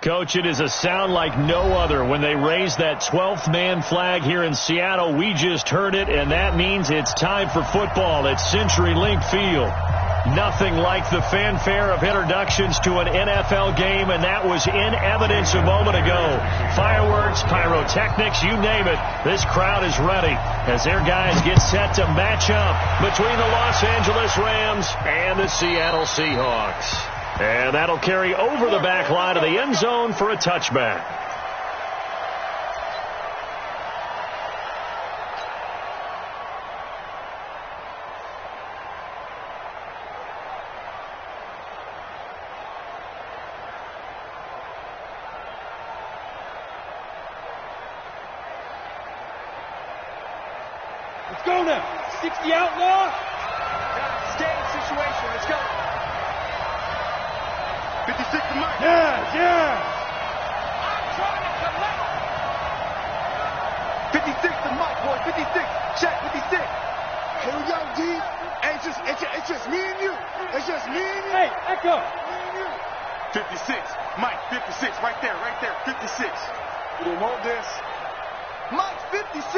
Coach, it is a sound like no other when they raise that 12th man flag here in Seattle. We just heard it, and that means it's time for football at CenturyLink Field. Nothing like the fanfare of introductions to an NFL game, and that was in evidence a moment ago. Fireworks, pyrotechnics, you name it. This crowd is ready as their guys get set to match up between the Los Angeles Rams and the Seattle Seahawks. And that'll carry over the back line of the end zone for a touchback. Let's go now. 60 outlaw. Stay in situation. Let's go. 56 to Mike. Yeah. I'm trying to come out. 56 to Mike, boy. 56. Check 56. Here we go, D. Hey, it's just me and you. It's just me and you. Hey, Echo. 56. Mike, 56. Right there. 56. We didn't hold this. Mike's 56.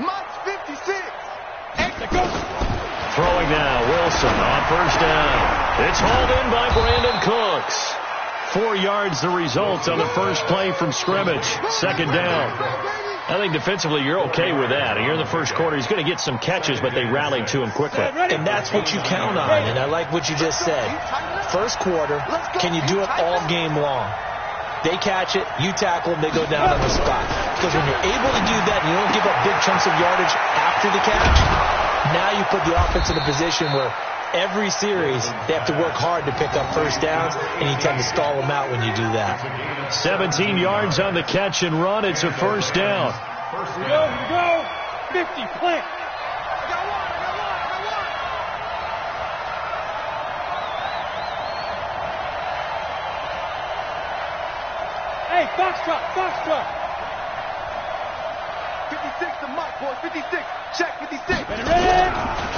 Mike's 56. Extra go. Throwing now, Wilson on first down. It's hauled in by Brandon Cooks. 4 yards the result on the first play from scrimmage. Second down. I think defensively you're okay with that. Here in the first quarter, he's going to get some catches, but they rallied to him quickly. And that's what you count on, and I like what you just said. First quarter, can you do it all game long? They catch it, you tackle them, they go down on the spot. Because when you're able to do that and you don't give up big chunks of yardage after the catch, now you put the offense in a position where every series they have to work hard to pick up first downs, and you tend to stall them out when you do that. 17 yards on the catch and run. It's a first down. Here we go. 50, plant. Hey, Foxtrot. 56 to Mike, boy. 56. Check 56. Ready?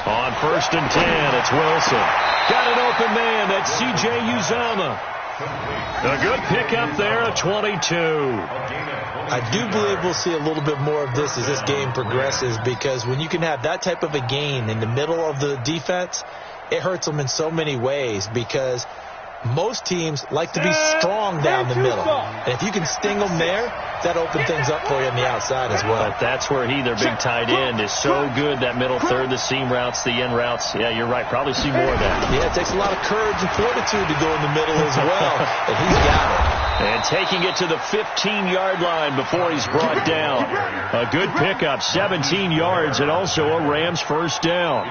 On first and 10, it's Wilson. Got an open man. That's C.J. Uzama. A good pickup there at 22. I do believe we'll see a little bit more of this as this game progresses, because when you can have that type of a gain in the middle of the defense, it hurts them in so many ways, because most teams like to be strong down the middle. And if you can sting them there, that opens things up for you on the outside as well. But that's where their big tight end, is so good. That middle third, the seam routes, the end routes. Yeah, you're right. Probably see more of that. Yeah, it takes a lot of courage and fortitude to go in the middle as well. And he's got it. And taking it to the 15-yard line before he's brought down. A good pickup, 17 yards, and also a Rams first down.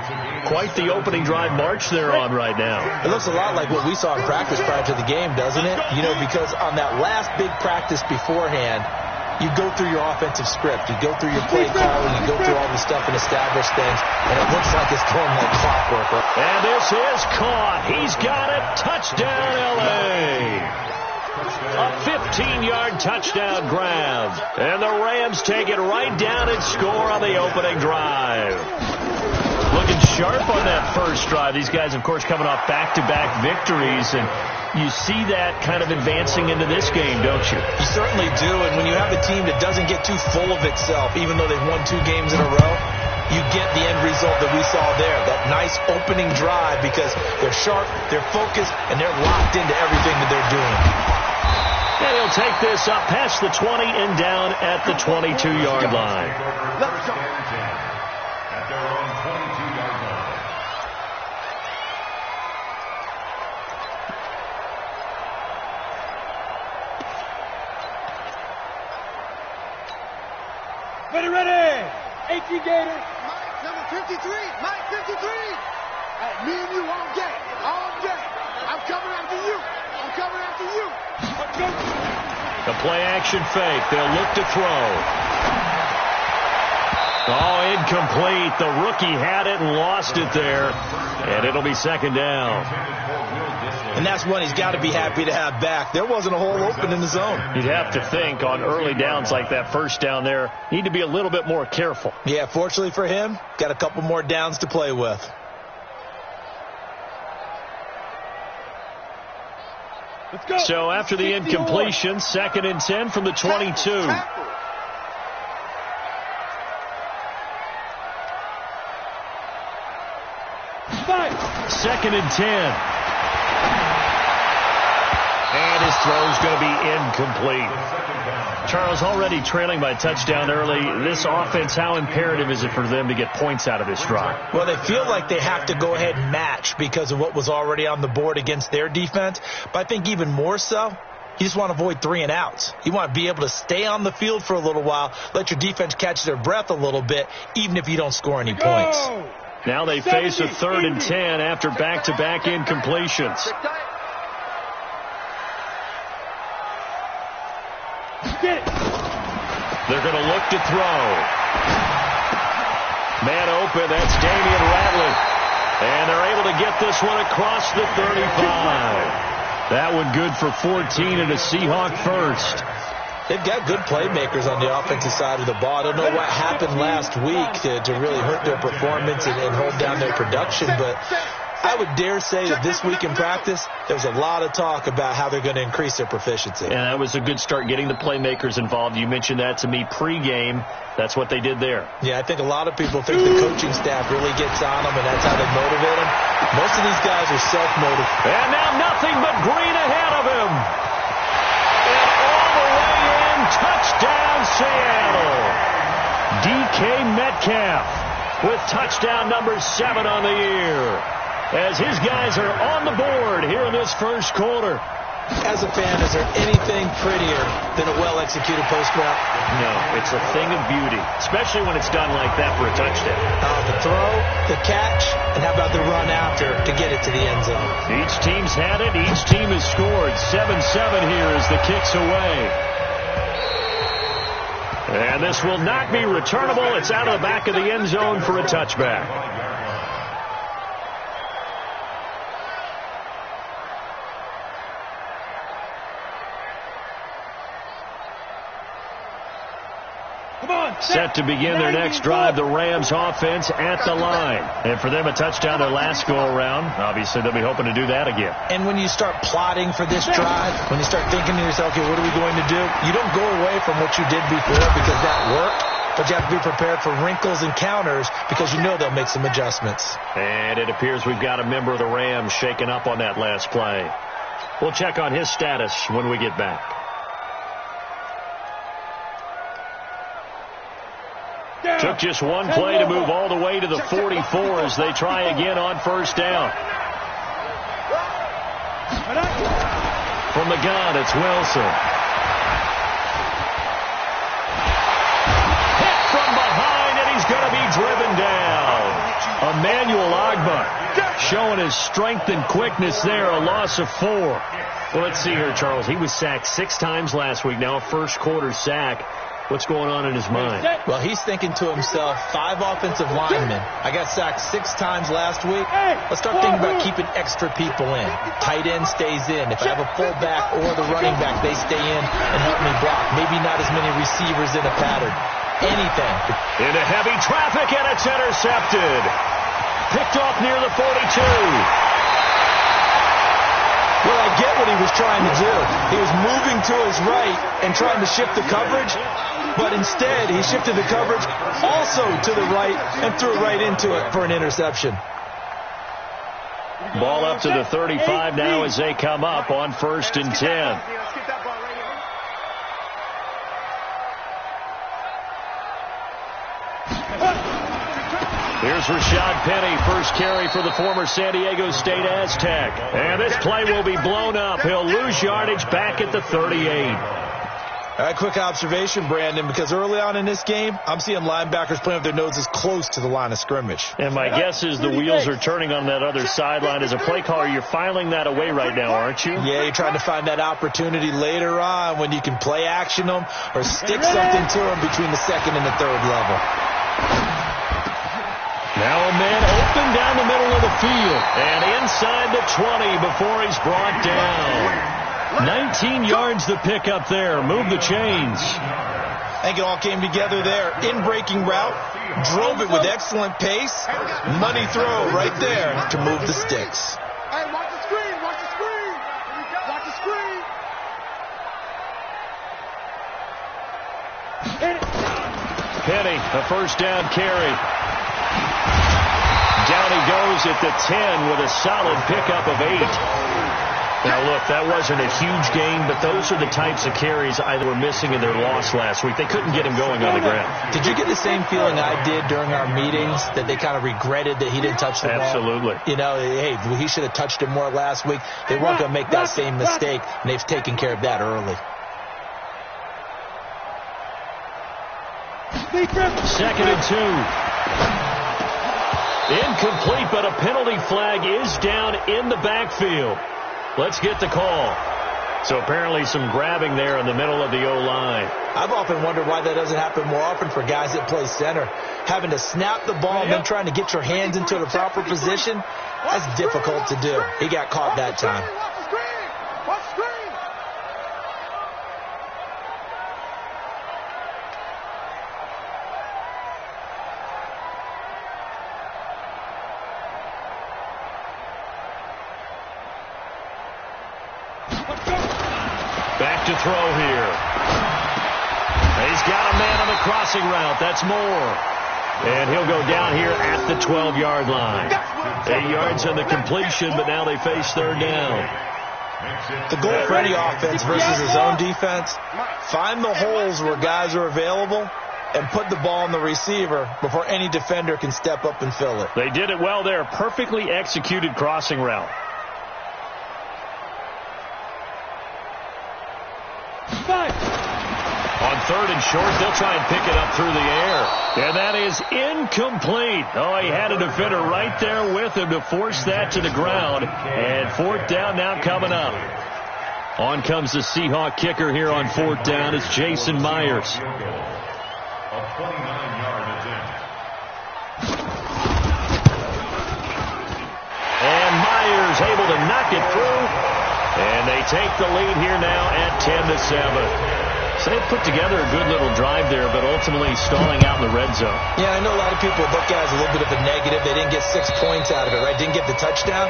Quite the opening drive march they're on right now. It looks a lot like what we saw in practice prior to the game, doesn't it? You know, because on that last big practice beforehand, you go through your offensive script. You go through your play calling. You go through all the stuff and establish things. And it looks like it's going like clockwork. And this is caught. He's got it. Touchdown, L.A. A 15-yard touchdown grab. And the Rams take it right down and score on the opening drive. Looking sharp on that first drive. These guys, of course, coming off back-to-back victories. And you see that kind of advancing into this game, don't you? You certainly do. And when you have a team that doesn't get too full of itself, even though they've won 2 games in a row, you get the end result that we saw there. That nice opening drive, because they're sharp, they're focused, and they're locked into everything that they're doing. And he'll take this up past the 20 and down at the 22-yard line. Let's go. Ready. 18 Gators. Mike, number 53. Mike, 53. Hey, me and you all day. I'm coming after you. The play action fake. They'll look to throw. Oh, incomplete. The rookie had it and lost it there. And it'll be second down. And that's one he's got to be happy to have back. There wasn't a hole open in the zone. You'd have to think on early downs like that first down there, need to be a little bit more careful. Yeah, fortunately for him, got a couple more downs to play with. So after the incompletion, 2nd and 10 from the 22. Second and 10. And his throw is going to be incomplete. Charles, already trailing by a touchdown early. This offense, how imperative is it for them to get points out of this drive? Well, they feel like they have to go ahead and match because of what was already on the board against their defense. But I think even more so, you just want to avoid 3 and outs. You want to be able to stay on the field for a little while, let your defense catch their breath a little bit, even if you don't score any points. Now they face a 3rd and 10 after back-to-back incompletions. They're going to look to throw. Man open, that's Damian Ratlin. And they're able to get this one across the 35. That one good for 14 and a Seahawk first. They've got good playmakers on the offensive side of the ball. I don't know what happened last week to really hurt their performance and hold down their production, but I would dare say that this week in practice, there's a lot of talk about how they're going to increase their proficiency. And that was a good start getting the playmakers involved. You mentioned that to me pregame. That's what they did there. Yeah, I think a lot of people think the coaching staff really gets on them, and that's how they motivate them. Most of these guys are self-motivated. And now nothing but green ahead of him. And all the way in, touchdown Seattle. DK Metcalf with touchdown number 7 on the year, as his guys are on the board here in this first quarter. As a fan, is there anything prettier than a well-executed post route? No, it's a thing of beauty, especially when it's done like that for a touchdown. The throw, the catch, and how about the run after to get it to the end zone? Each team's had it. Each team has scored. 7-7 here as the kick's away. And this will not be returnable. It's out of the back of the end zone for a touchback. Set to begin their next drive, the Rams offense at the line. And for them, a touchdown their last go-around. Obviously, they'll be hoping to do that again. And when you start plotting for this drive, when you start thinking to yourself, okay, what are we going to do? You don't go away from what you did before because that worked, but you have to be prepared for wrinkles and counters because you know they'll make some adjustments. And it appears we've got a member of the Rams shaken up on that last play. We'll check on his status when we get back. Took just one play to move all the way to the 44 as they try again on first down. From the gun, it's Wilson. Hit from behind, and he's going to be driven down. Emmanuel Ogbah showing his strength and quickness there, a loss of 4. Well, let's see here, Charles. He was sacked 6 times last week, now a first quarter sack. What's going on in his mind? Well, he's thinking to himself, 5 offensive linemen. I got sacked 6 times last week. Let's start thinking about keeping extra people in. Tight end stays in. If I have a fullback or the running back, they stay in and help me block. Maybe not as many receivers in a pattern. Anything. Into heavy traffic, and it's intercepted. Picked off near the 42. Well, I get what he was trying to do. He was moving to his right and trying to shift the coverage, but instead he shifted the coverage also to the right and threw right into it for an interception. Ball up to the 35 now as they come up on 1st and 10. Here's Rashad Penny, first carry for the former San Diego State Aztec. And this play will be blown up. He'll lose yardage back at the 38. All right, quick observation, Brandon, because early on in this game, I'm seeing linebackers playing with their noses close to the line of scrimmage. And my guess is the wheels are turning on that other sideline. As a play caller, you're filing that away right now, aren't you? Yeah, you're trying to find that opportunity later on when you can play action them or stick something to them between the 2nd and the 3rd level. Now a man open down the middle of the field and inside the 20 before he's brought down. 19 yards the pick up there. Move the chains. I think it all came together there. In-breaking route. Drove it with excellent pace. Money throw right there to move the sticks. Hey, watch the screen. Watch the screen. Watch the screen. Penny, a first down carry. Down he goes at the 10 with a solid pickup of 8. Now, look, that wasn't a huge gain, but those are the types of carries either were missing in their loss last week. They couldn't get him going on the ground. Did you get the same feeling I did during our meetings, that they kind of regretted that he didn't touch the ball? Absolutely. You know, hey, he should have touched it more last week. They weren't going to make that same mistake, and they've taken care of that early. 2nd and 2. Incomplete, but a penalty flag is down in the backfield. Let's get the call. So apparently some grabbing there in the middle of the O-line. I've often wondered why that doesn't happen more often for guys that play center. Having to snap the ball and then trying to get your hands into the proper position, that's difficult to do. He got caught that time. Back to throw here. He's got a man on the crossing route. That's Moore. And he'll go down here at the 12-yard line. 8 yards on the completion, but now they face 3rd down. The goal for any offense versus his own defense, find the holes where guys are available and put the ball on the receiver before any defender can step up and fill it. They did it well there. Perfectly executed crossing route. On 3rd and short, they'll try and pick it up through the air. And that is incomplete. Oh, he had a defender right there with him to force that to the ground. And 4th down now coming up. On comes the Seahawk kicker here on 4th down. It's Jason Myers. And Myers able to knock it through. And they take the lead here now at 10-7. So they put together a good little drive there, but ultimately stalling out in the red zone. Yeah, I know a lot of people look at it as a little bit of a negative. They didn't get 6 points out of it, right? Didn't get the touchdown.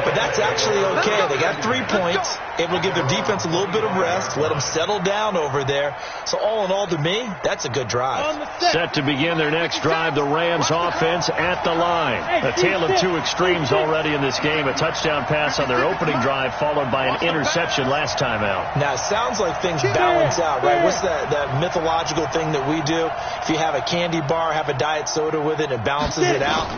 But that's actually okay. They got 3 points, able to give their defense a little bit of rest, let them settle down over there. So all in all, to me, that's a good drive. Set to begin their next drive, the Rams offense at the line. A tale of two extremes already in this game. A touchdown pass on their opening drive, followed by an interception last time out. Now, it sounds like things balance out, right? What's that mythological thing that we do? If you have a candy bar, have a diet soda with it, it balances it out.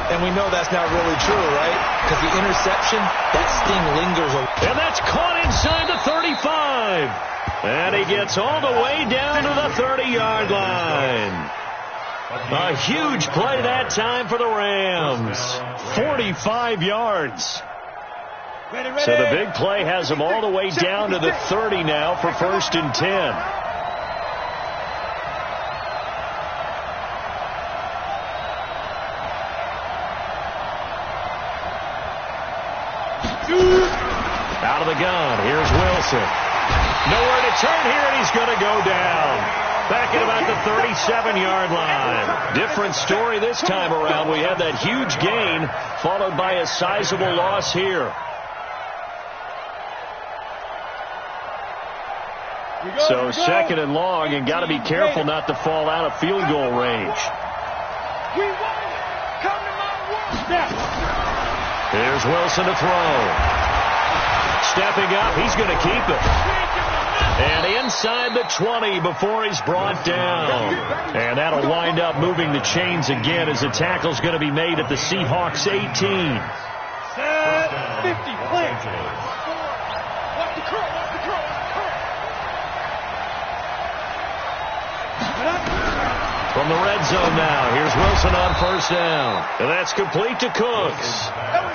And we know that's not really true, right? Because the interception, that sting lingers. And that's caught inside the 35. And he gets all the way down to the 30-yard line. A huge play that time for the Rams. 45 yards. So the big play has them all the way down to the 30 now for 1st and 10. Out of the gun. Here's Wilson. Nowhere to turn here, and he's going to go down. Back at about the 37-yard line. Different story this time around. We had that huge gain, followed by a sizable loss here. So 2nd and long, and got to be careful not to fall out of field goal range. Here's Wilson to throw. Stepping up, he's going to keep it. And inside the 20 before he's brought down. And that'll wind up moving the chains again as the tackle's going to be made at the Seahawks 18. 50, play. Watch the curl, watch the curl, watch the curl. From the red zone now, here's Wilson on 1st down. And that's complete to Cooks.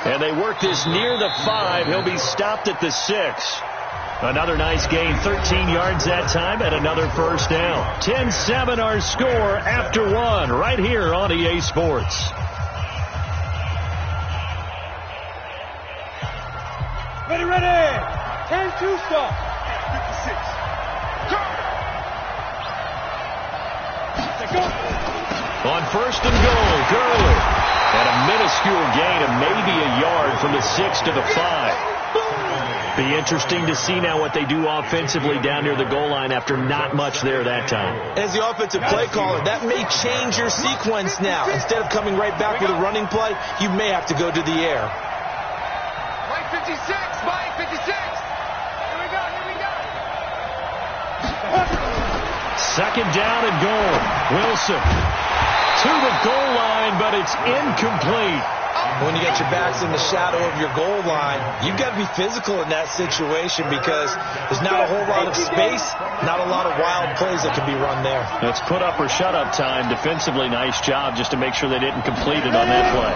And they work this near the 5. He'll be stopped at the 6. Another nice gain, 13 yards that time, and another 1st down. 10-7 our score after 1 right here on EA Sports. Ready, ready. 10-2 stop. 56. Go. On 1st and goal, Gurley. And a minuscule gain of maybe a yard from the 6 to the 5. Be interesting to see now what they do offensively down near the goal line after not much there that time. As the offensive play caller, that may change your sequence now. Instead of coming right back with a running play, you may have to go to the air. Mike 56, Mike 56. Here we go, here we go. Second down and goal. Wilson to the goal line, but it's incomplete. When you get your backs in the shadow of your goal line, you've got to be physical in that situation because there's not a whole lot of space, not a lot of wild plays that can be run there. It's put up or shut up time. Defensively, nice job just to make sure they didn't complete it on that play.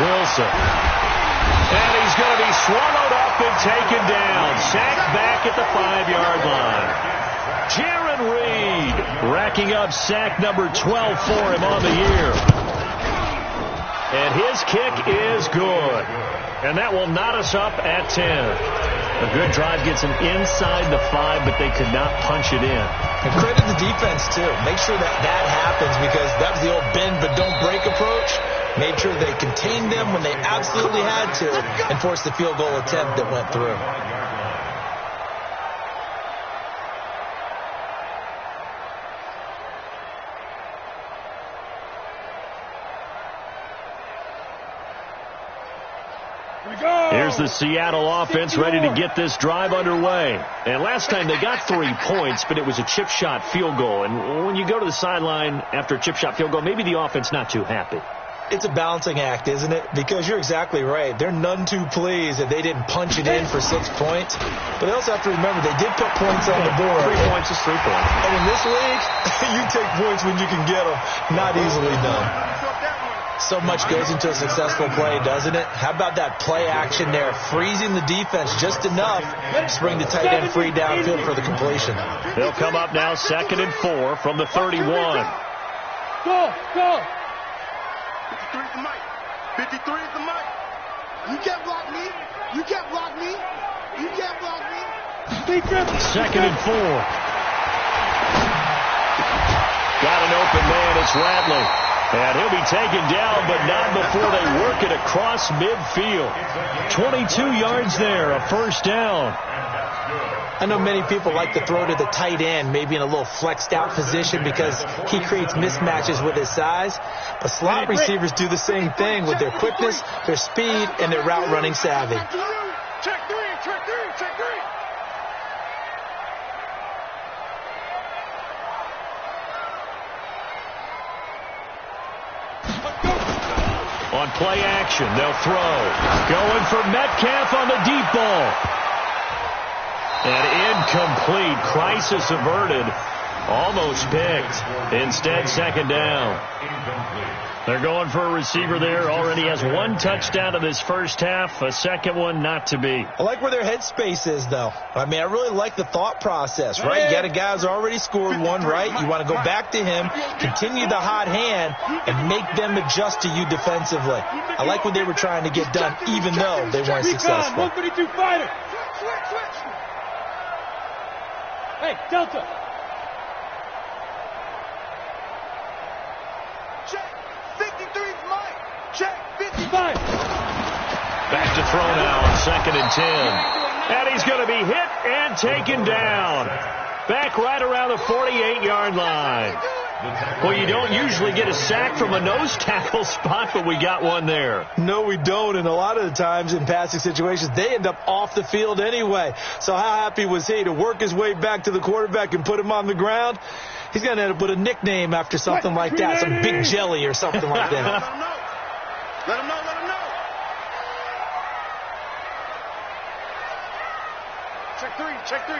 Wilson. And he's going to be swallowed up and taken down. Sacked back at the 5-yard line. Jaron Reed racking up sack number 12 for him on the year. And his kick is good. And that will knot us up at 10. A good drive gets them inside the 5, but they could not punch it in. And credit the defense, too. Make sure that happens because that was the old bend but don't break approach. Made sure they contained them when they absolutely had to and forced the field goal attempt that went through. Here's the Seattle offense ready to get this drive underway. And last time they got 3 points, but it was a chip shot field goal. And when you go to the sideline after a chip shot field goal, maybe the offense not too happy. It's a balancing act, isn't it? Because you're exactly right. They're none too pleased that they didn't punch it in for 6 points. But they also have to remember they did put points on the board. 3 points is 3 points. And in this league, you take points when you can get them. Not easily done. So much goes into a successful play, doesn't it? How about that play action there? Freezing the defense just enough to bring the tight end free downfield for the completion. They'll come up now 2nd and 4 from the 31. Go, go. 53 is the mic. 53 is the mic. You can't block me. You can't block me. You can't block me. 2nd and 4. Got an open man. It's Radley. And he'll be taken down, but not before they work it across midfield. 22 yards there, a first down. I know many people like to throw to the tight end, maybe in a little flexed out position because he creates mismatches with his size. But slot receivers do the same thing with their quickness, their speed, and their route running savvy. Check three, check three, check three. On play action, they'll throw. Going for Metcalf on the deep ball. And incomplete. Crisis averted. Almost picked. Instead, 2nd down. They're going for a receiver there. Already has 1 touchdown in this first half. A second one not to be. I like where their headspace is, though. I mean, I really like the thought process, right? You got a guy who's already scored 1, right? You want to go back to him, continue the hot hand, and make them adjust to you defensively. I like what they were trying to get done, even though they weren't successful. 152 fighter. Switch. Hey, Delta. Check. 53's mine. Check. 55. Back to throw now on 2nd and 10. And he's going to be hit and taken down. Back right around the 48-yard line. Well, you don't usually get a sack from a nose tackle spot, but we got one there. No, we don't. And a lot of the times in passing situations, they end up off the field anyway. So how happy was he to work his way back to the quarterback and put him on the ground? He's going to end up with a nickname after something like that, some Big Jelly or something like that. Let him know. Check three.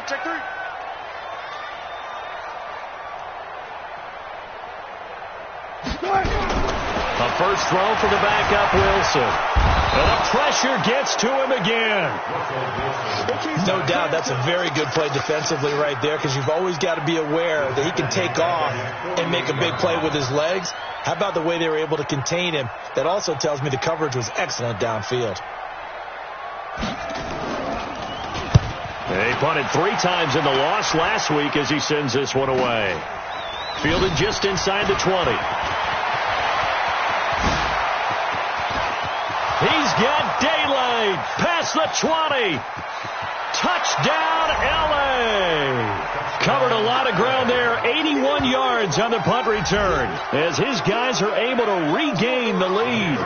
A first throw for the backup Wilson. And the pressure gets to him again. No doubt that's a very good play defensively right there because you've always got to be aware that he can take off and make a big play with his legs. How about the way they were able to contain him? That also tells me the coverage was excellent downfield. They punted 3 times in the loss last week as he sends this one away. Fielded just inside the 20. He's got daylight. Past the 20. Touchdown, L.A. Covered a lot of ground there. 81 yards on the punt return as his guys are able to regain the lead.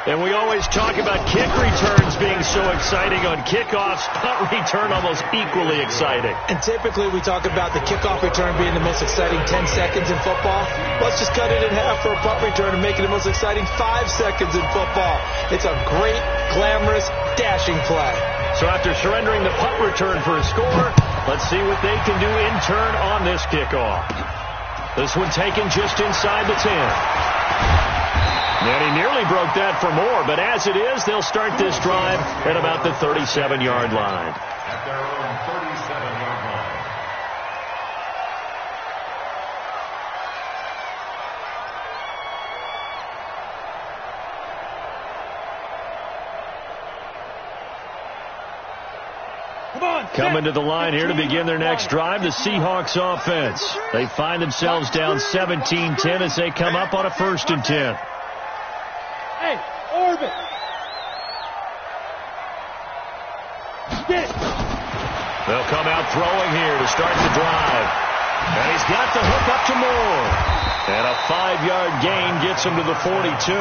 And we always talk about kick returns being so exciting on kickoffs. Punt return almost equally exciting. And typically we talk about the kickoff return being the most exciting 10 seconds in football. Let's just cut it in half for a punt return and make it the most exciting 5 seconds in football. It's a great, glamorous, dashing play. So after surrendering the punt return for a score, let's see what they can do in turn on this kickoff. This one taken just inside the 10. And he nearly broke that for more, but as it is, they'll start this drive at about the 37-yard line. At their own 37-yard line. Coming to the line here to begin their next drive, the Seahawks offense. They find themselves down 17-10 as they come up on a 1st and 10. Hey, orbit. They'll come out throwing here to start the drive. And he's got the hook up to Moore. And a 5-yard gain gets him to the 42.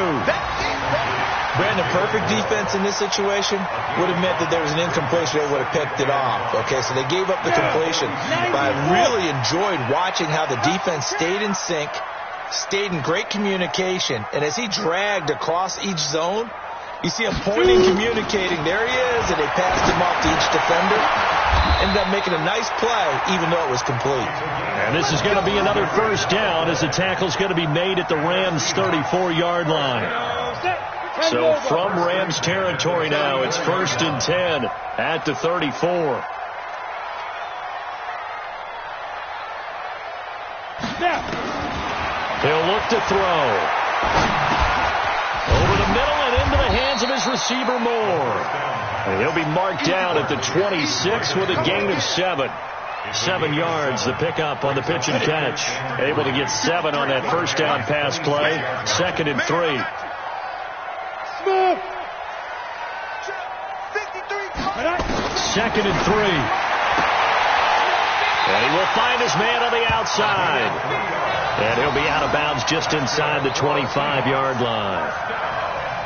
Brandon, perfect defense in this situation would have meant that there was an incompletion. They would have picked it off. Okay, so they gave up the completion. But I really enjoyed watching how the defense stayed in sync, stayed in great communication. And as he dragged across each zone, you see him pointing, communicating. There he is, and they passed him off to each defender. Ended up making a nice play, even though it was complete. And this is going to be another 1st down as the tackle's going to be made at the Rams' 34-yard line. So from Rams territory now, it's 1st and 10 at the 34. He'll look to throw. Over the middle and into the hands of his receiver, Moore. And he'll be marked down at the 26 with a gain of 7. 7 yards, the pickup on the pitch and catch. Able to get 7 on that 1st down pass play. 2nd and 3. 2nd and 3. And he will find his man on the outside. And he'll be out of bounds just inside the 25-yard line.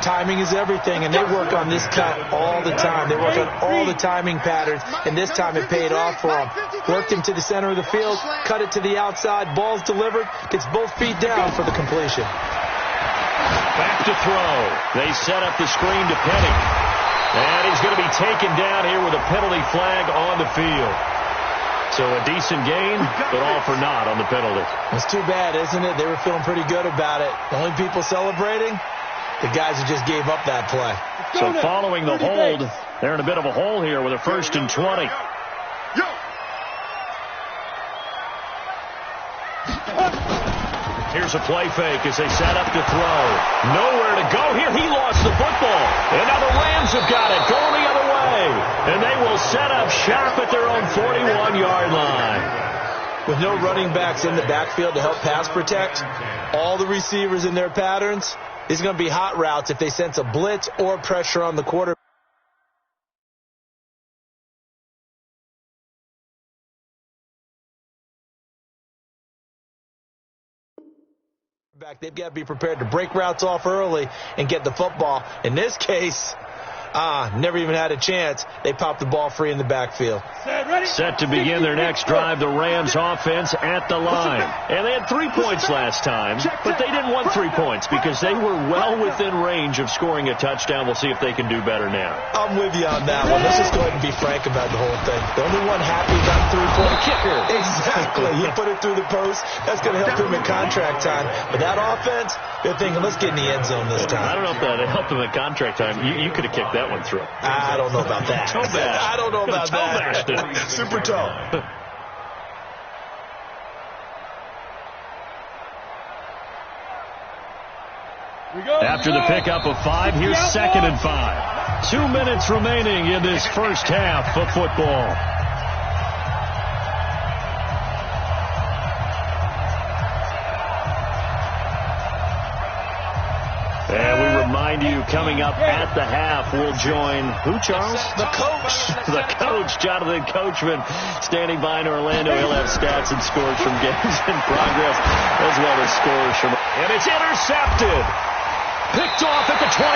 Timing is everything, and they work on this cut all the time. They work on all the timing patterns, and this time it paid off for them. Worked him to the center of the field, cut it to the outside, ball's delivered, gets both feet down for the completion. Back to throw. They set up the screen to Penny. And he's going to be taken down here with a penalty flag on the field. So a decent gain, but all for naught on the penalty. It's too bad, isn't it? They were feeling pretty good about it. The only people celebrating, the guys who just gave up that play. So following the hold, they're in a bit of a hole here with a 1st and 20. Here's a play fake as they set up to throw. Nowhere to go here. He lost the football. And now the Rams have got it going the other way. And they will set up shop at their own 41-yard line. With no running backs in the backfield to help pass protect, all the receivers in their patterns, these are going to be hot routes if they sense a blitz or pressure on the quarterback. They've got to be prepared to break routes off early and get the football. In this case, never even had a chance. They popped the ball free in the backfield. Set to begin their next drive, the Rams offense at the line. And they had 3 points last time, but they didn't want 3 points because they were well within range of scoring a touchdown. We'll see if they can do better now. I'm with you on that one. Let's just go ahead and be frank about the whole thing. The only one happy about the 3-point kicker. Exactly. You put it through the post. That's going to help him in contract time. But that offense, they're thinking, let's get in the end zone this time. I don't know if that helped him in contract time. You could have kicked that one through. I don't know about that. Toe bash. I don't know about that. Super toe. After the pickup of 5, here's 2nd and 5. 2 minutes remaining in this first half of football. And we remind remind you, coming up at the half, we'll join who, Charles? The coach. The coach, Jonathan Coachman, standing by in Orlando. He'll have stats and scores from games in progress, as well as scores from... And it's intercepted. Picked off at the 25.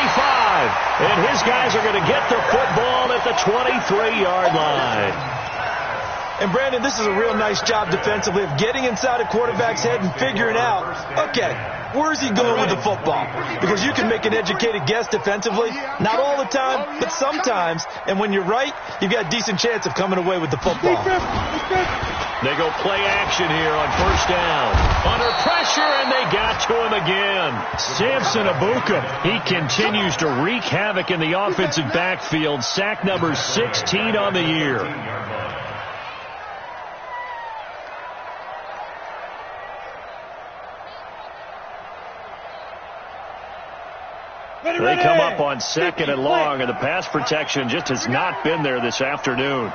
And his guys are going to get the football at the 23-yard line. And, Brandon, this is a real nice job defensively of getting inside a quarterback's head and figuring out, okay, where's he going with the football? Because you can make an educated guess defensively, not all the time, but sometimes. And when you're right, you've got a decent chance of coming away with the football. They go play action here on first down. Under pressure, and they got to him again. Samson Abuka, he continues to wreak havoc in the offensive backfield. Sack number 16 on the year. They come up on second and long, and the pass protection just has not been there this afternoon.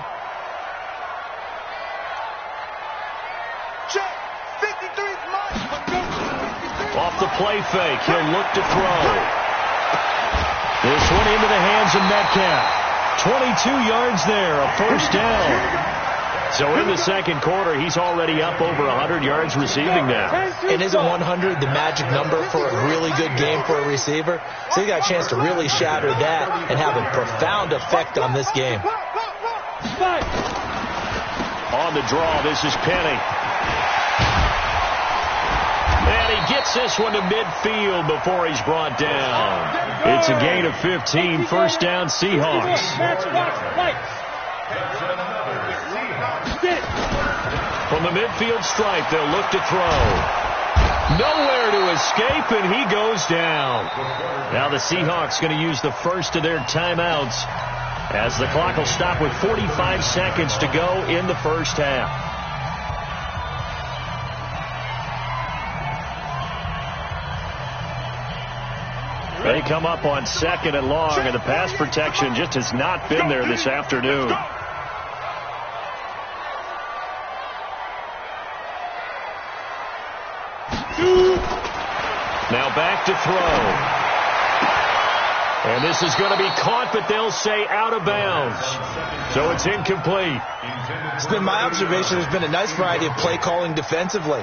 Off the play fake, he'll look to throw. This one into the hands of Metcalf. 22 yards there, a first down. So in the second quarter, he's already up over 100 yards receiving now. And isn't 100 the magic number for a really good game for a receiver? So he got a chance to really shatter that and have a profound effect on this game. On the draw, this is Penny. And he gets this one to midfield before he's brought down. It's a gain of 15, first down Seahawks. From the midfield stripe, they'll look to throw. Nowhere to escape, and he goes down. Now the Seahawks going to use the first of their timeouts as the clock will stop with 45 seconds to go in the first half. They come up on second and long, and the pass protection just has not been there this afternoon. Now back to throw. And this is going to be caught, but they'll say out of bounds. So it's incomplete. It's been my observation there's been a nice variety of play calling defensively.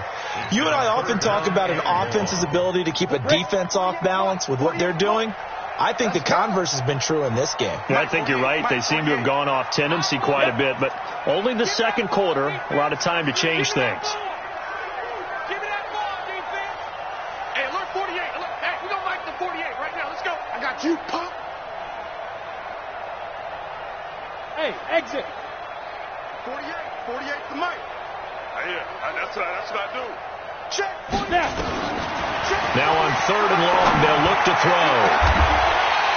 You and I often talk about an offense's ability to keep a defense off balance with what they're doing. I think the converse has been true in this game. I think you're right. They seem to have gone off tendency quite a bit, but only the second quarter, a lot of time to change things. You pump. Hey, exit. 48 to Mike. Yeah, that's what I do. Check. Now on third and long, they'll look to throw.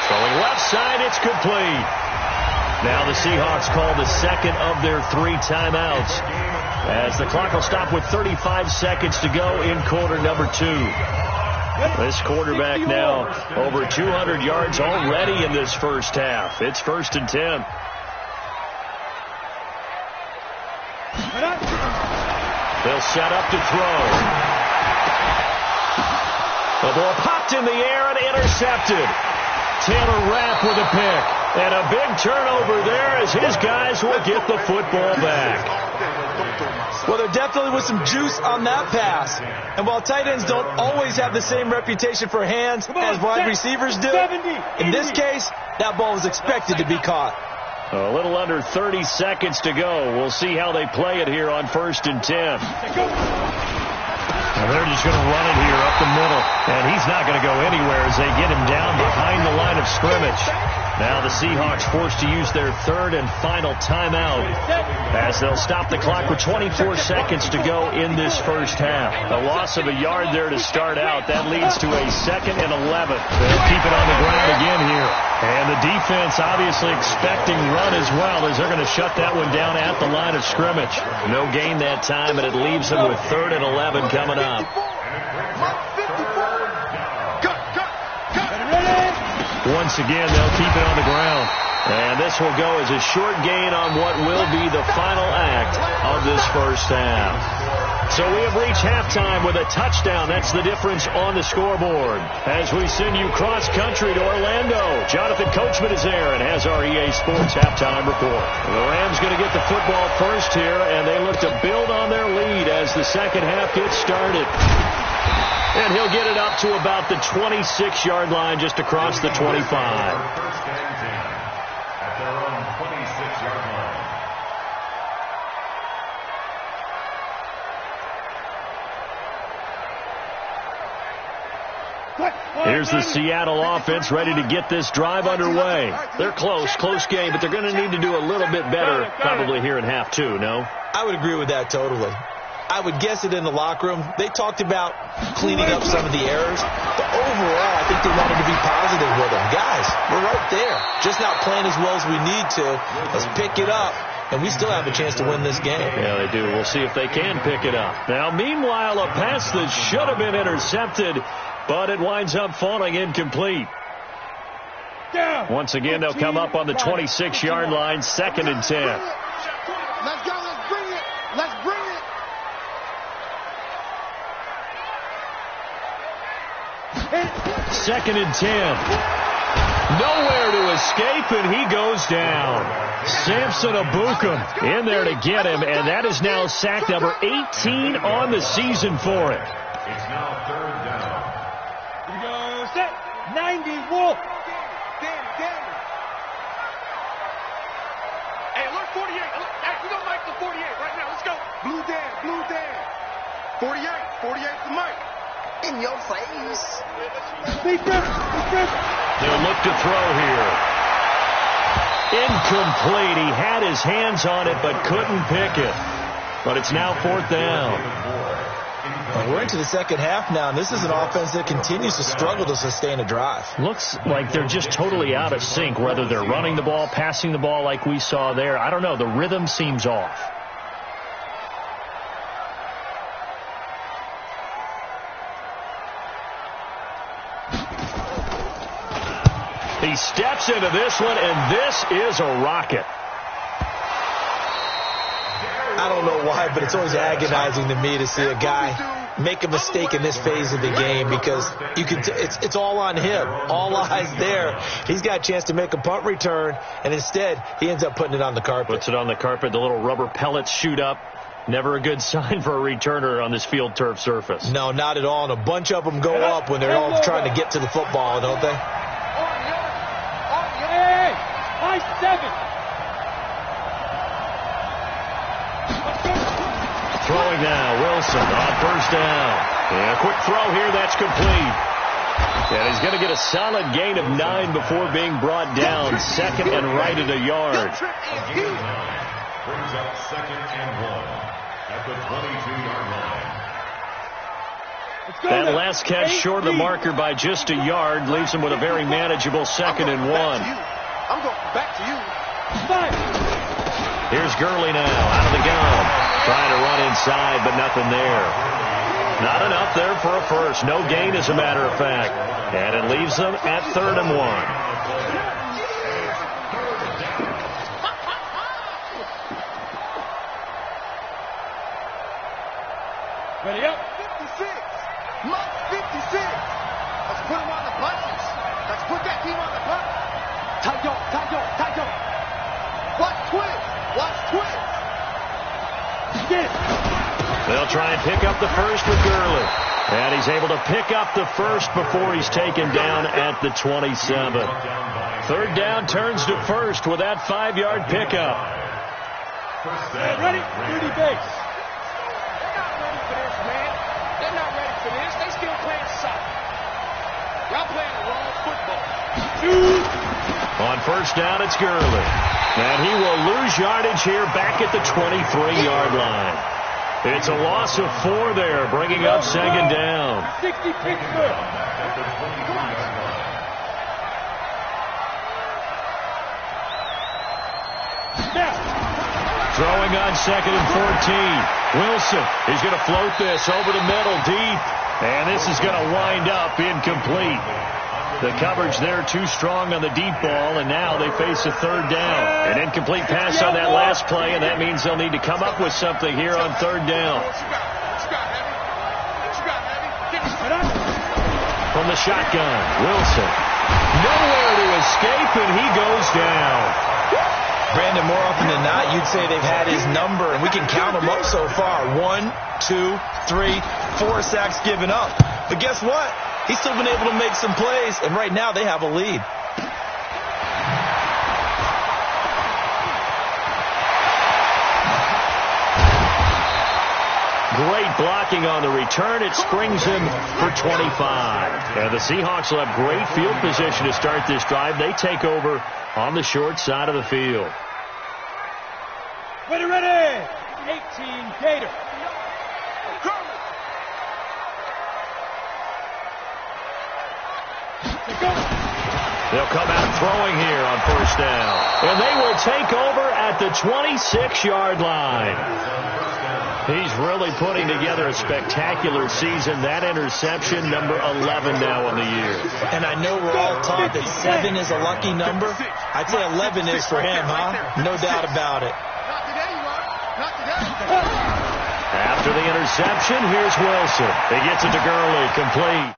Throwing left side, it's complete. Now the Seahawks call the second of their 3 timeouts as the clock will stop with 35 seconds to go in quarter number 2. This quarterback now over 200 yards already in this first half. It's 1st and 10. They'll set up to throw. The ball popped in the air and intercepted. Taylor Rapp with a pick. And a big turnover there as his guys will get the football back. Well, there definitely was some juice on that pass. And while tight ends don't always have the same reputation for hands as wide receivers do, in this case, that ball was expected to be caught. A little under 30 seconds to go. We'll see how they play it here on 1st and 10. And they're just going to run it here up the middle. And he's not going to go anywhere as they get him down behind the line of scrimmage. Now the Seahawks forced to use their 3rd and final timeout as they'll stop the clock with 24 seconds to go in this first half. A loss of a yard there to start out. That leads to a 2nd and 11. They'll keep it on the ground again here. And the defense obviously expecting run as well as they're going to shut that one down at the line of scrimmage. No gain that time, and it leaves them with 3rd and 11 coming up. Once again, they'll keep it on the ground. And this will go as a short gain on what will be the final act impact of this first half. So we have reached halftime with a touchdown. That's the difference on the scoreboard. As we send you cross-country to Orlando, Jonathan Coachman is there and has our EA Sports halftime report. The Rams going to get the football first here, and they look to build on their lead as the second half gets started. And he'll get it up to about the 26-yard line, just across the 25. First and 10 at their own 26-yard line. Here's the Seattle offense ready to get this drive underway. They're close game, but they're going to need to do a little bit better probably here in half two, no? I would agree with that totally. I would guess it in the locker room. They talked about cleaning up some of the errors, but overall, I think they wanted to be positive with them. Guys, we're right there. Just not playing as well as we need to. Let's pick it up, and we still have a chance to win this game. Yeah, they do. We'll see if they can pick it up. Now, meanwhile, a pass that should have been intercepted, but it winds up falling incomplete. Once again, they'll come up on the 26-yard line, 2nd and 10. Let's go. Let's bring it. Let's bring it. Second and 10. Nowhere to escape, and he goes down. Samson Abukum in there to get him, and that is now sack number 18 on the season for him. It's now 3rd down. We go set. 90 Wolf. Danny. Hey, alert 48. Hey, we're going to Mike the 48 right now. Let's go. Blue Dan. 48 to Mike. In your face. They'll look to throw here. Incomplete. He had his hands on it but couldn't pick it. But it's now 4th down. Well, we're into the second half now, and this is an offense that continues to struggle to sustain a drive. Looks like they're just totally out of sync, whether they're running the ball, passing the ball like we saw there. I don't know. The rhythm seems off. He steps into this one, and this is a rocket. I don't know why, but it's always agonizing to me to see a guy make a mistake in this phase of the game, because you can it's all on him. All eyes there. He's got a chance to make a punt return, and instead he ends up putting it on the carpet. Puts it on the carpet. The little rubber pellets shoot up. Never a good sign for a returner on this field turf surface. No, not at all. And a bunch of them go up when they're all trying to get to the football, don't they? Hey, high 7. Throwing now, Wilson on 1st down. And a quick throw here, that's complete. And he's going to get a solid gain of 9 before being brought down. 2nd and right at a yard. Brings up 2nd and 1 at the 22-yard line. That last catch short of the marker by just a yard leaves him with a very manageable 2nd and 1. I'm going back to you. Here's Gurley now, out of the gun. Trying to run inside, but nothing there. Not enough there for a first. No gain, as a matter of fact. And it leaves them at 3rd and 1. Ready up. 56. Mike 56. Let's put him on the punches. Let's put that team on the punch. Tight dog. Watch twist. They'll try and pick up the first with Gurley. And he's able to pick up the first before he's taken down at the 27. 3rd down turns to 1st with that 5-yard pickup. Ready? 30 base. They're not ready for this. They still playing soccer. Y'all playing the wrong football. On 1st down, it's Gurley. And he will lose yardage here back at the 23-yard line. It's a loss of 4 there, bringing up 2nd down. 60 Pittsburgh. Throwing on 2nd and 14. Wilson is going to float this over the middle deep. And this is going to wind up incomplete. The coverage there too strong on the deep ball, and now they face a third down. An incomplete pass on that last play, and that means they'll need to come up with something here on third down. From the shotgun, Wilson. Nowhere to escape, and he goes down. Brandon, more often than not, you'd say they've had his number, and we can count them up so far. 1, 2, 3, 4 sacks given up. But guess what? He's still been able to make some plays, and right now they have a lead. Great blocking on the return. It springs him for 25. And the Seahawks will have great field position to start this drive. They take over on the short side of the field. Ready. 18 Gator. They'll come out throwing here on first down. And they will take over at the 26-yard line. He's really putting together a spectacular season. That interception, number 11 now on the year. And I know we're all taught that 7 is a lucky number. I'd say 11 is for him, huh? No doubt about it. After the interception, here's Wilson. He gets it to Gurley, complete.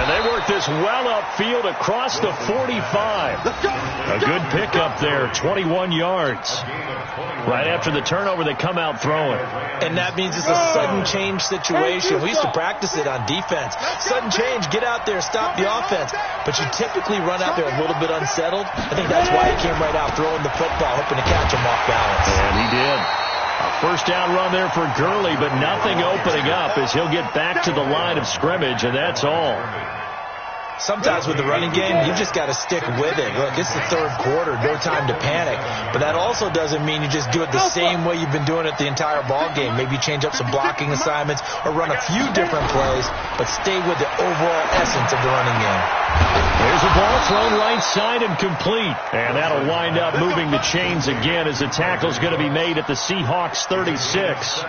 And they work this well upfield across the 45. A good pickup there, 21 yards. Right after the turnover, they come out throwing. And that means it's a sudden change situation. We used to practice it on defense. Sudden change, get out there, stop the offense. But you typically run out there a little bit unsettled. I think that's why he came right out throwing the football, hoping to catch him off balance. And he did. A first down run there for Gurley, but nothing opening up as he'll get back to the line of scrimmage, and that's all. Sometimes with the running game, you just got to stick with it. Look, it's the third quarter, no time to panic. But that also doesn't mean you just do it the same way you've been doing it the entire ball game. Maybe change up some blocking assignments or run a few different plays, but stay with the overall essence of the running game. There's a ball thrown right side and complete. And that'll wind up moving the chains again as the tackle's going to be made at the Seahawks 36.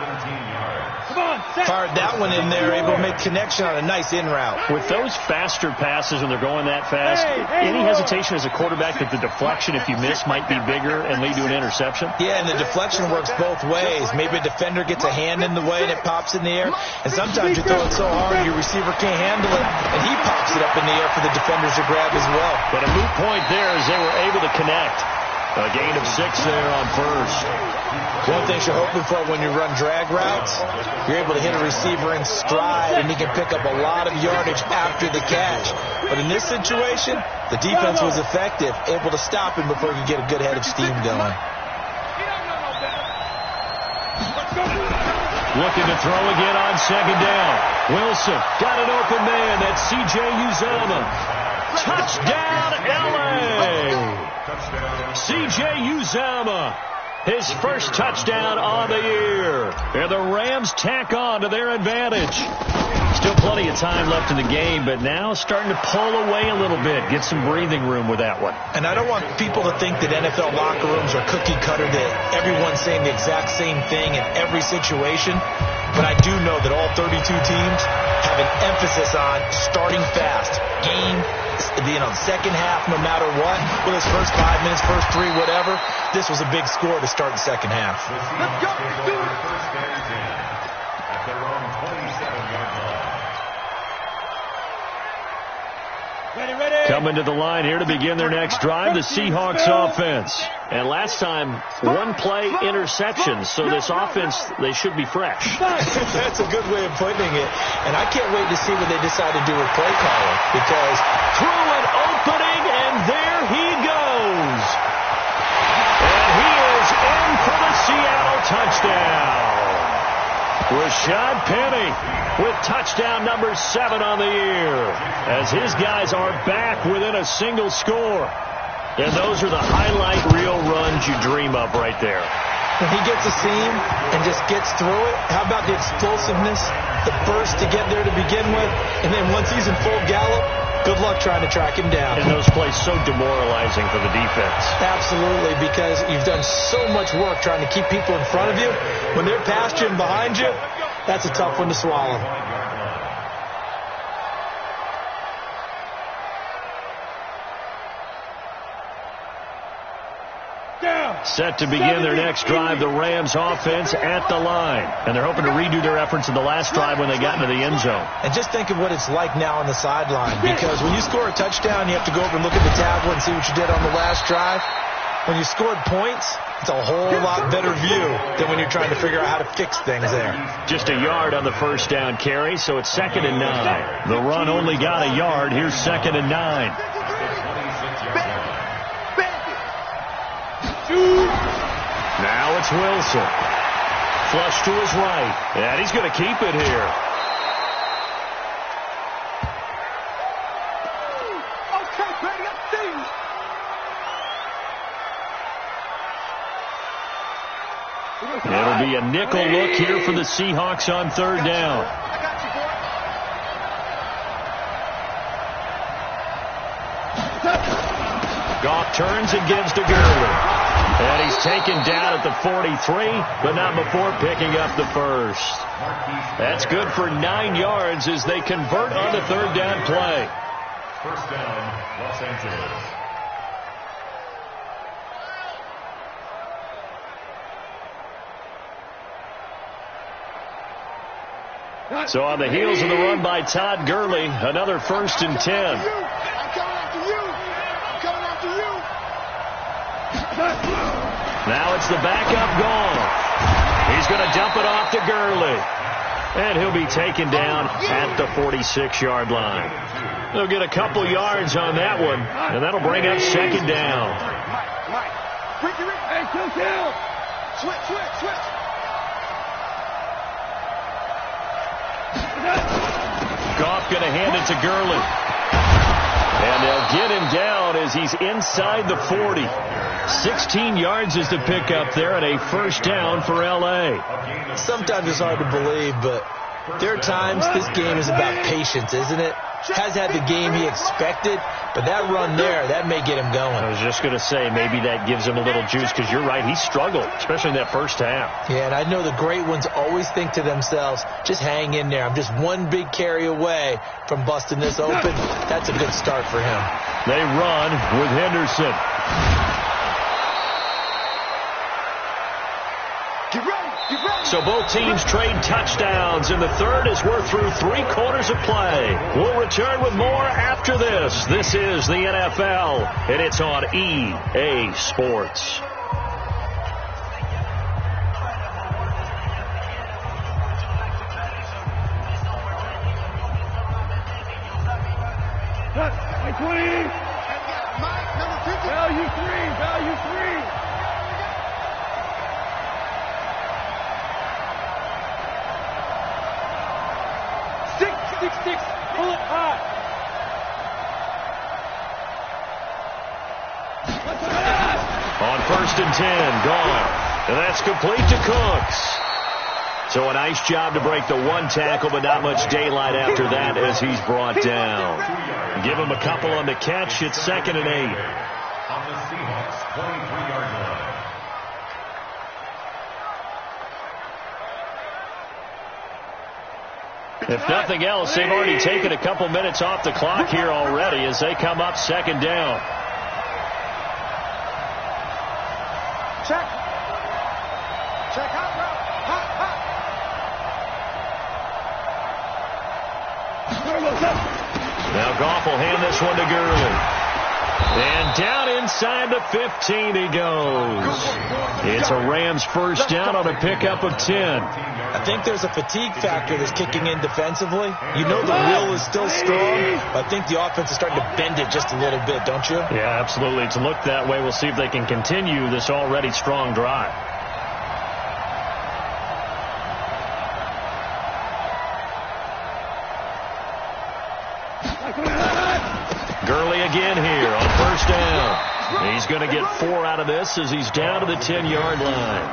Fired that one in there, able to make connection on a nice in route. With those faster passes and they're going that fast, any hesitation as a quarterback that the deflection, if you miss, might be bigger and lead to an interception? Yeah, and the deflection works both ways. Maybe a defender gets a hand in the way and it pops in the air, and sometimes you throw it so hard your receiver can't handle it, and he pops it up in the air for the defenders to grab as well. But a moot point there as they were able to connect. A gain of 6 there on first. One thing you're hoping for when you run drag routes, you're able to hit a receiver in stride, and he can pick up a lot of yardage after the catch. But in this situation, the defense was effective, able to stop him before he could get a good head of steam going. Looking to throw again on second down. Wilson got an open man. That's C.J. Uzomah. Touchdown, L.A. C.J. Uzomah, his first touchdown on the year. And the Rams tack on to their advantage. Still plenty of time left in the game, but now starting to pull away a little bit. Get some breathing room with that one. And I don't want people to think that NFL locker rooms are cookie cutter, that everyone's saying the exact same thing in every situation. But I do know that all 32 teams have an emphasis on starting fast. Game, second half, no matter what. Whether it's first 5 minutes, first 3, whatever. This was a big score to start the second half. Let's go. Let's do it. First down and 10 at their own 27-yard line. Ready. Coming to the line here to begin their next drive, the Seahawks offense. And last time, one play interception, so this offense, they should be fresh. That's a good way of putting it. And I can't wait to see what they decide to do with play calling, because through an opening, and there he goes. And he is in for the Seattle touchdown. Rashad Penny with touchdown number 7 on the year, as his guys are back within a single score. And those are the highlight reel runs you dream of right there. When he gets a seam and just gets through it, how about the explosiveness, the burst to get there to begin with, and then once he's in full gallop, good luck trying to track him down. And those plays so demoralizing for the defense. Absolutely, because you've done so much work trying to keep people in front of you. When they're past you and behind you, that's a tough one to swallow. Set to begin their next drive, the Rams offense at the line. And they're hoping to redo their efforts in the last drive when they got into the end zone. And just think of what it's like now on the sideline, because when you score a touchdown, you have to go over and look at the tablet and see what you did on the last drive. When you scored points, it's a whole lot better view than when you're trying to figure out how to fix things there. Just a yard on the first down carry, so it's 2nd and 9. The run only got a yard. Here's 2nd and 9. Now it's Wilson. Flush to his right. And he's going to keep it here. Okay, buddy, I see you. It'll be a nickel look here for the Seahawks on 3rd down. I got you, boy. Goff turns and gives to Gurley. And he's taken down at the 43, but not before picking up the first. That's good for 9 yards as they convert on the 3rd down play. First down, Los Angeles. So on the heels of the run by Todd Gurley, another 1st and 10. I'm coming after you. I'm coming after you. Now it's the backup Goff. He's going to dump it off to Gurley. And he'll be taken down at the 46-yard line. They'll get a couple yards on that one, and that'll bring up 2nd down. Mike. Ricky. Hey, kill. Switch. Goff going to hand it to Gurley. And they'll get him down as he's inside the 40. 16 yards is the pickup there, and a 1st down for L.A. Sometimes it's hard to believe, but there are times this game is about patience, isn't it? Has had the game he expected, but that run there, that may get him going. I was just going to say, maybe that gives him a little juice, because you're right, he struggled, especially in that first half. Yeah, and I know the great ones always think to themselves, just hang in there. I'm just one big carry away from busting this open. That's a good start for him. They run with Henderson. So both teams trade touchdowns in the 3rd as we're through 3/4 of play. We'll return with more after this. This is the NFL, and it's on EA Sports. Value three. 6, pull it high. On 1st and 10, Goff. And that's complete to Cooks. So a nice job to break the 1 tackle, but not much daylight after that as he's brought down. Give him a couple on the catch. It's 2nd and 8. On the Seahawks 23-yard line. If nothing else, they've already taken a couple minutes off the clock here already as they come up 2nd down. Check out, bro. Now Goff will hand this one to Gurley. And down inside the 15 he goes. It's a Rams 1st down on a pickup of 10. I think there's a fatigue factor that's kicking in defensively. You know the will is still strong, but I think the offense is starting to bend it just a little bit, don't you? Yeah, absolutely. It's looked that way. We'll see if they can continue this already strong drive. Gurley again here on 1st down. He's going to get 4 out of this as he's down to the 10-yard line.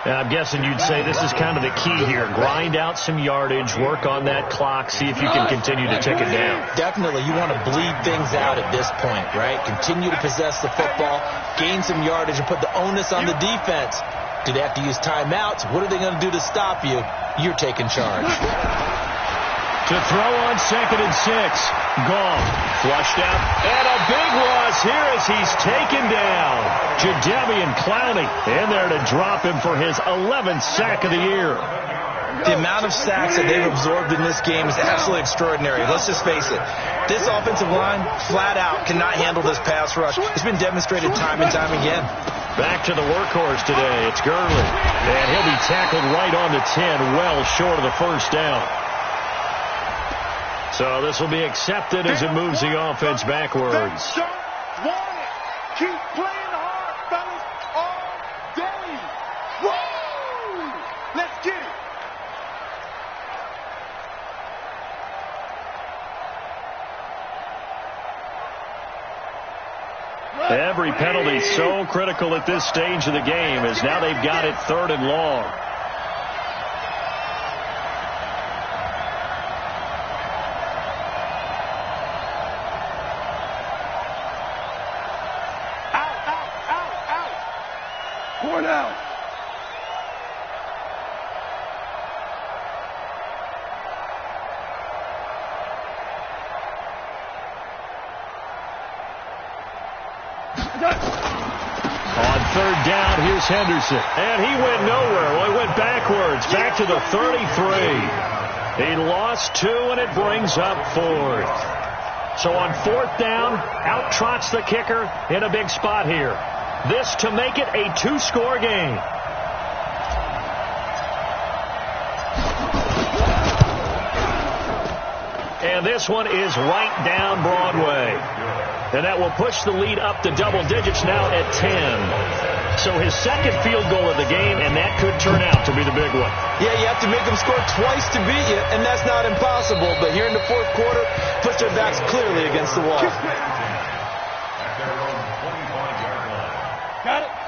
And I'm guessing you'd say this is kind of the key here. Grind out some yardage, work on that clock, see if you can continue to tick it down. Definitely. You want to bleed things out at this point, right? Continue to possess the football, gain some yardage, and put the onus on the defense. Do they have to use timeouts? What are they going to do to stop you? You're taking charge. To throw on 2nd and 6. Gone. Flushed out. And a big loss here as he's taken down. Jadeveon Clowney in there to drop him for his 11th sack of the year. The amount of sacks that they've absorbed in this game is absolutely extraordinary. Let's just face it. This offensive line, flat out, cannot handle this pass rush. It's been demonstrated time and time again. Back to the workhorse today. It's Gurley. And he'll be tackled right on the 10, well short of the first down. So this will be accepted as it moves the offense backwards. Keep playing hard, fellas, all day. Woo! Let's get it. Every penalty so critical at this stage of the game as now they've got it 3rd and long. Out. Point out. On 3rd down, here's Henderson. And he went nowhere. Well, he went backwards, back to the 33. He lost 2, and it brings up 4th. So on 4th down, out trots the kicker in a big spot here. This to make it a 2-score game. And this one is right down Broadway. And that will push the lead up to double digits now at 10. So his 2nd field goal of the game, and that could turn out to be the big one. Yeah, you have to make them score twice to beat you, and that's not impossible. But here in the 4th quarter, puts their backs clearly against the wall.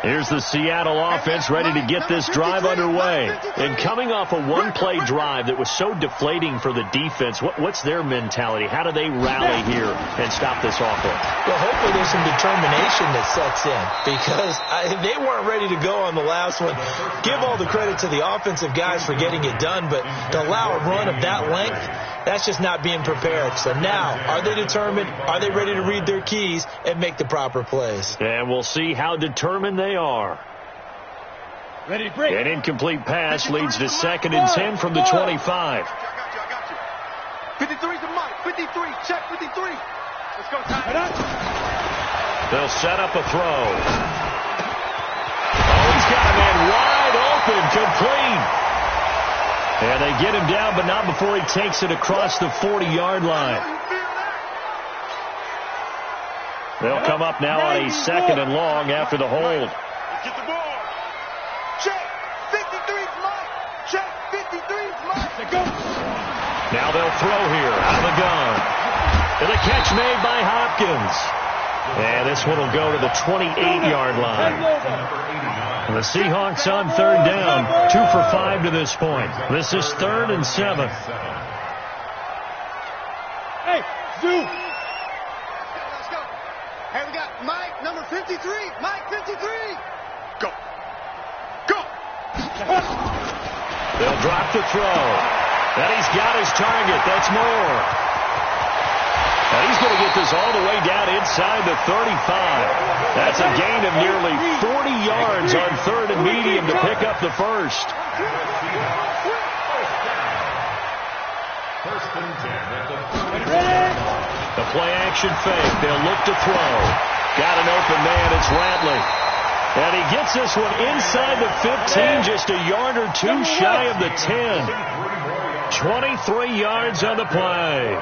Here's the Seattle offense ready to get this drive underway. And coming off a one-play drive that was so deflating for the defense, what's their mentality? How do they rally here and stop this offense? Well, hopefully there's some determination that sets in because they weren't ready to go on the last one. Give all the credit to the offensive guys for getting it done, but to allow a run of that length, that's just not being prepared. So now, are they determined? Are they ready to read their keys and make the proper plays? And we'll see how determined they are. Ready, break. An incomplete pass leads to 2nd and 10 from the 25. I got you. 53 to Mike. 53. Check 53. Let's go, time. They'll set up a throw. Oh, he's got a man wide open, complete. And they get him down, but not before he takes it across the 40-yard line. They'll come up now on a 2nd and long after the hold. Get the ball. Check. 53's Mike. Check. 53's Mike. Go. Now they'll throw here out of the gun. And a catch made by Hopkins. And this one will go to the 28-yard line. The Seahawks on 3rd down, 2 for 5 to this point. This is 3rd and 7. Hey, Zoo. Let's go. Hey, we got Mike, number 53. Mike, 53. Go. Go. They'll drop the throw. And he's got his target. That's Moore. And he's going to get this all the way down inside the 35. That's a gain of nearly 40 yards on 3rd and medium to pick up the first. The play action fake. They'll look to throw. Got an open man. It's Ratley. And he gets this one inside the 15, just a yard or 2 shy of the 10. 23 yards on the play.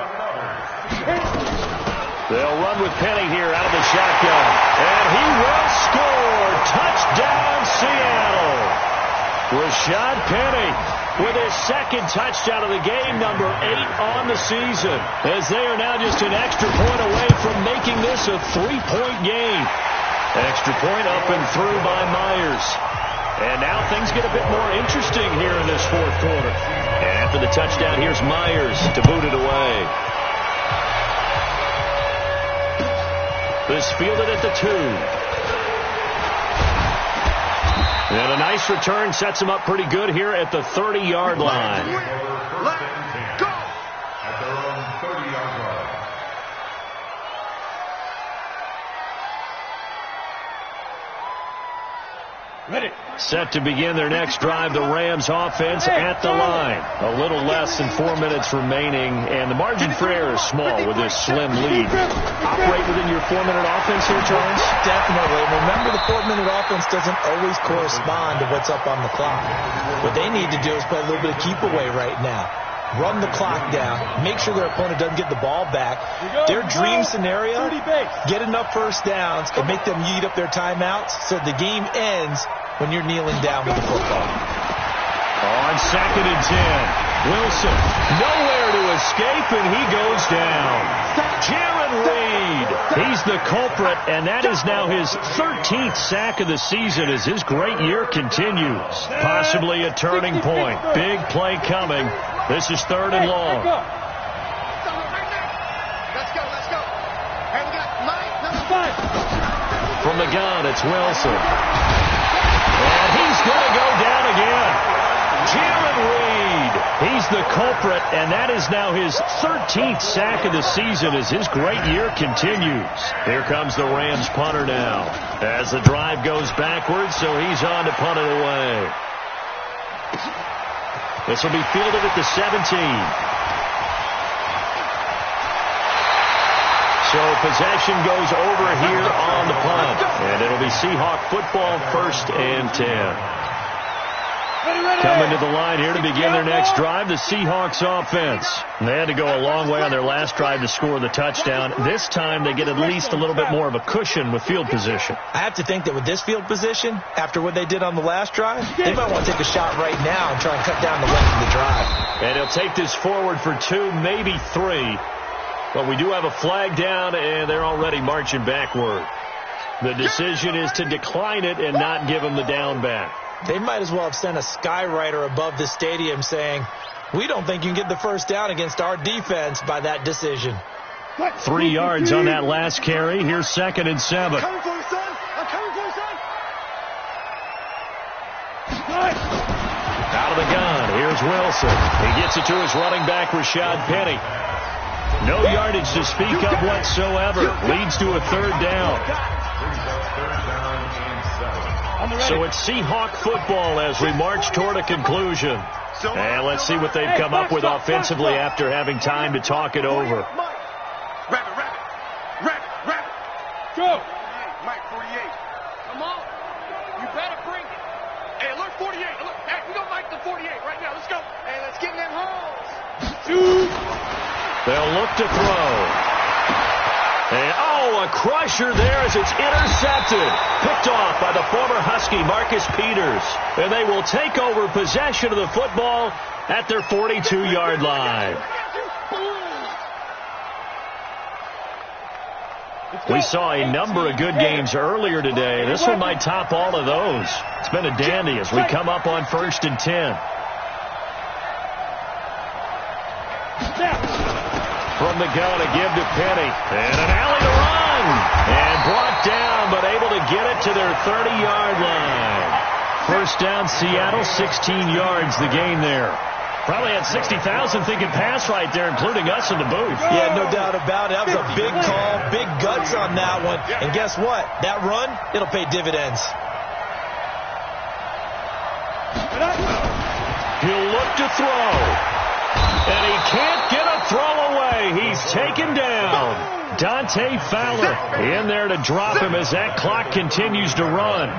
They'll run with Penny here out of the shotgun. And he will score. Touchdown, Seattle. Rashad Penny with his 2nd touchdown of the game, number 8 on the season, as they are now just an extra point away from making this a 3-point game. Extra point up and through by Myers. And now things get a bit more interesting here in this 4th quarter. And after the touchdown, here's Myers to boot it away. This fielded at the 2. And a nice return sets him up pretty good here at the 30-yard line. Set to begin their next drive, the Rams offense at the line. A little less than 4 minutes remaining, and the margin for error is small with this slim lead. Operate within your 4-minute offense here, Charles? Definitely. Remember, the 4-minute offense doesn't always correspond to what's up on the clock. What they need to do is play a little bit of keep away right now. Run the clock down, make sure their opponent doesn't get the ball back. Their dream scenario, get enough first downs and make them eat up their timeouts so the game ends when you're kneeling down with the football. On 2nd and 10, Wilson nowhere to escape, and he goes down. Jaron Reed, he's the culprit, and that is now his 13th sack of the season as his great year continues. Possibly a turning point. Big play coming. This is 3rd and long. Let's go. And we got number 5. From the gun, it's Wilson. And he's going to go down again. Jaron Reed, he's the culprit, and that is now his 13th sack of the season as his great year continues. Here comes the Rams punter now as the drive goes backwards, so he's on to punt it away. This will be fielded at the 17. So possession goes over here on the punt. And it'll be Seahawk football, 1st and 10. Coming to the line here to begin their next drive, the Seahawks offense. They had to go a long way on their last drive to score the touchdown. This time they get at least a little bit more of a cushion with field position. I have to think that with this field position, after what they did on the last drive, they might want to take a shot right now and try and cut down the length of the drive. And he'll take this forward for 2, maybe 3. But we do have a flag down, and they're already marching backward. The decision is to decline it and not give him the down back. They might as well have sent a skywriter above the stadium saying, we don't think you can get the first down against our defense by that decision. 3 yards on that last carry. Here's 2nd and 7. I'm coming for you, son. I'm coming for you, son. Out of the gun. Here's Wilson. He gets it to his running back, Rashad Penny. No yardage to speak of whatsoever. Leads to a 3rd down. So it's Seahawk football as we march toward a conclusion. And let's see what they've come up with offensively after having time to talk it over. Rabbit. Go. Mike 48. Come on. You better bring it. Hey, look, 48. Look, hey, we gonna Mike the 48 right now. Let's go. Hey, let's get in them holes. 2. They'll look to throw. And, a crusher there as it's intercepted. Picked off by the former Husky, Marcus Peters. And they will take over possession of the football at their 42-yard line. We saw a number of good games earlier today. This one might top all of those. It's been a dandy as we come up on 1st and 10. From the gun, a give to Penny. And an alley to run. And brought down, but able to get it to their 30-yard line. First down, Seattle, 16 yards the gain there. Probably had 60,000 thinking pass right there, including us in the booth. Yeah, no doubt about it. That was a big call, big guts on that one. And guess what? That run, it'll pay dividends. He'll look to throw. And he can't get a throw away. He's taken down. Dante Fowler in there to drop him as that clock continues to run.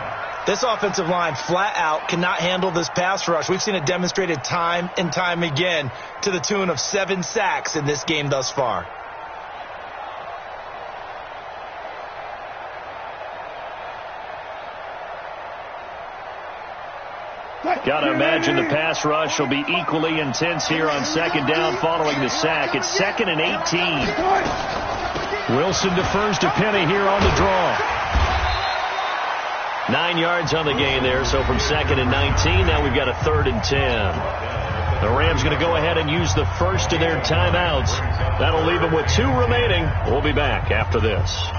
This offensive line flat out cannot handle this pass rush. We've seen it demonstrated time and time again to the tune of 7 sacks in this game thus far. Got to imagine the pass rush will be equally intense here on 2nd down following the sack. It's 2nd and 18. Wilson defers to Penny here on the draw. 9 yards on the gain there, so from 2nd and 19, now we've got a 3rd and 10. The Rams going to go ahead and use the first of their timeouts. That'll leave them with 2 remaining. We'll be back after this.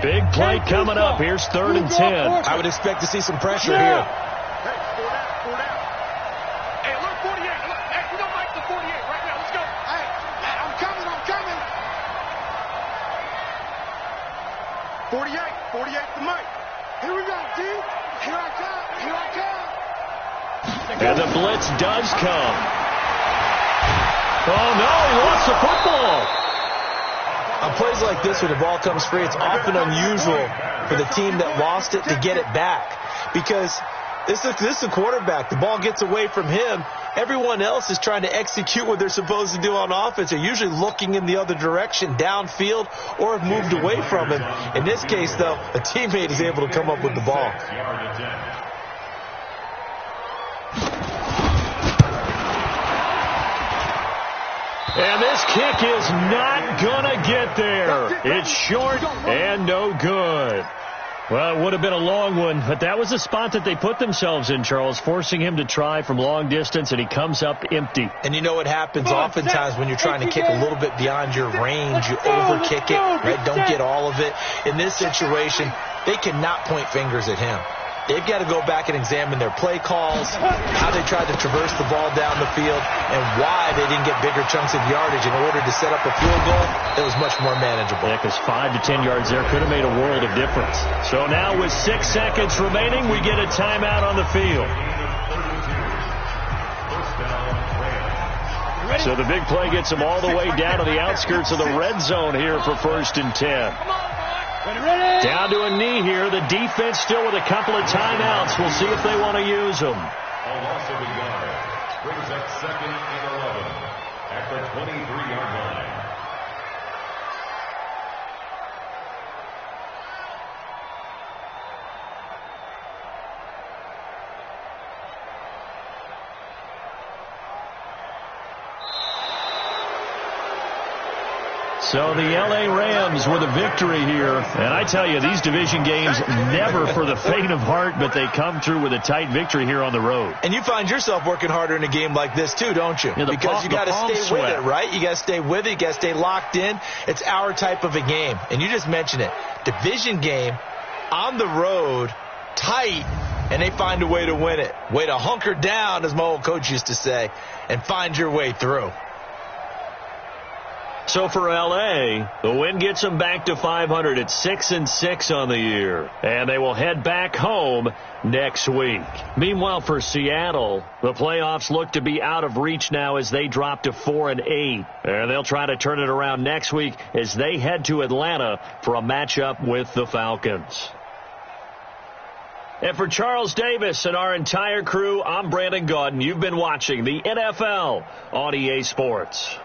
Big play coming up. Here's 3rd and 10. I would expect to see some pressure here. Hey, 4 down. Hey, look, 48. Look, 48 to Mike. Here we go, D. Here I come. Here I come. And the blitz does come. Oh, no, he lost the football. On plays like this where the ball comes free, it's often unusual for the team that lost it to get it back. Because this is the quarterback. The ball gets away from him. Everyone else is trying to execute what they're supposed to do on offense. They're usually looking in the other direction, downfield, or have moved away from him. In this case, though, a teammate is able to come up with the ball. And this kick is not going to get there. It's short and no good. Well, it would have been a long one, but that was the spot that they put themselves in, Charles, forcing him to try from long distance, and he comes up empty. And you know what happens oftentimes when you're trying to kick a little bit beyond your range, you overkick it, right? Don't get all of it. In this situation, they cannot point fingers at him. They've got to go back and examine their play calls, how they tried to traverse the ball down the field, and why they didn't get bigger chunks of yardage in order to set up a field goal that was much more manageable. Yeah, because 5 to 10 yards there could have made a world of difference. So now with 6 seconds remaining, we get a timeout on the field. So the big play gets them all the way down to the outskirts of the red zone here for 1st and 10. Down to a knee here. The defense still with a couple of timeouts. We'll see if they want to use them. A loss of a yard brings up 2nd and 11 at the 23-yard line. So the L.A. Rams with a victory here. And I tell you, these division games never for the faint of heart, but they come through with a tight victory here on the road. And you find yourself working harder in a game like this too, don't you? Yeah, because you got to stay with it, right? You got to stay with it. You got to stay locked in. It's our type of a game. And you just mentioned it. Division game, on the road, tight, and they find a way to win it. Way to hunker down, as my old coach used to say, and find your way through. So for L.A., the win gets them back to 500 at 6-6 on the year. And they will head back home next week. Meanwhile, for Seattle, the playoffs look to be out of reach now as they drop to 4-8. And they'll try to turn it around next week as they head to Atlanta for a matchup with the Falcons. And for Charles Davis and our entire crew, I'm Brandon Gaudin. You've been watching the NFL on EA Sports.